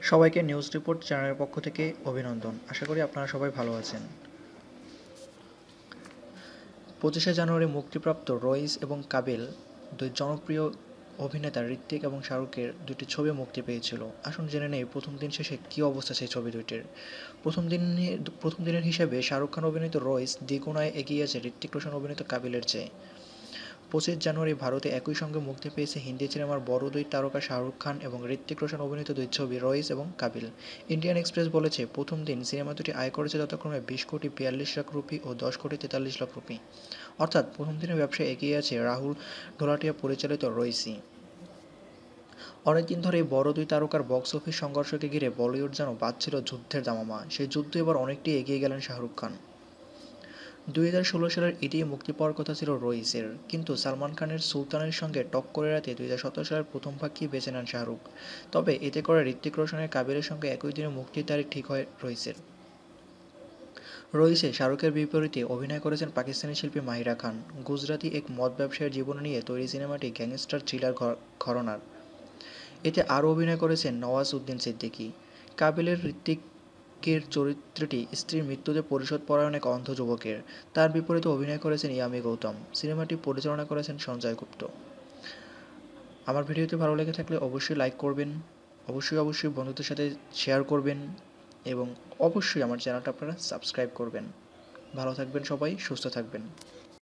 সবাইকে news report চ্যানেলের পক্ষ থেকে অভিনন্দন। আশা করি আপনারা সবাই ভালো আছেন। 25শে জানুয়ারি মুক্তিপ্রাপ্ত রইস এবং কাবিল দুই জনপ্রিয় অভিনেতা ঋত্বিক এবং শাহরুখের দুটি ছবি মুক্তি পেয়েছিল। আসুন জেনে নেই প্রথম দিন শেষে কী অবস্থা সেই ছবি দুইটির। প্রথম দিনের হিসেবে শাহরুখ খান অভিনীত রইস দ্বিগুণায় এগিয়ে আছে ঋত্বিক রোশন অভিনীত কাবিলের চেয়ে। 25 জানুয়ারি ভারতে একই সঙ্গে মুক্তি পেয়েছে হিন্দি সিনেমার বড় দুই তারকা শাহরুখ খান এবং ঋত্বিক রোশন অভিনীত দুই ছবি রইস এবং কাবিল। ইন্ডিয়ান এক্সপ্রেস বলেছে, প্রথম দিন সিনেমা দুটি আয় করেছে যথাক্রমে 20,42,00,000 রুপি ও 10,43,00,000 রুপি। অর্থাৎ প্রথম দিনের ব্যবসায় এগিয়ে আছে রাহুল ঢোলাটিয়া পরিচালিত রইসই। অনেকদিন ধরেই বড় দুই তারকার বক্স অফিস সংঘর্ষকে ঘিরে বলিউড যেন বাজছিল যুদ্ধের দামামা। সেই যুদ্ধে এবার অনেকটাই এগিয়ে গেলেন শাহরুখ খান। 2016 সালের ঈদেই মুক্তি পাওয়ার কথা ছিল রইসের, কিন্তু সালমান খানের সুলতানের সঙ্গে টক্কর এড়াতে 2017 সালের প্রথম ভাগকেই বেছে নেন শাহরুখ। তবে এতে করে ঋত্বিক রোশনের কাবিলের সঙ্গে একই দিনে মুক্তির তারিখ ঠিক হয় রইসের। রইসে শাহরুখের বিপরীতে অভিনয় করেছেন পাকিস্তানি শিল্পী মাহিরা খান। গুজরাতি এক মদ ব্যবসায়ীর জীবন নিয়ে তৈরি সিনেমাটি গ্যাংস্টার থ্রিলার ঘরানার। এতে আরও অভিনয় করেছেন নওয়াজ উদ্দিন সিদ্দিকী। কাবিলের ঋত্বিকের চরিত্রটি স্ত্রীর মৃত্যুতে পরিশোধপরায়ণ এক অন্ধ যুবকের। তার বিপরীতে অভিনয় করেছেন ইয়ামি গৌতম। সিনেমাটি পরিচালনা করেছেন সঞ্জয় গুপ্ত। আমার ভিডিওটি ভালো লেগে থাকলে অবশ্যই লাইক করবেন, অবশ্যই বন্ধুদের সাথে শেয়ার করবেন এবং অবশ্যই আমার চ্যানেলটা আপনারা সাবস্ক্রাইব করবেন। ভালো থাকবেন সবাই, সুস্থ থাকবেন।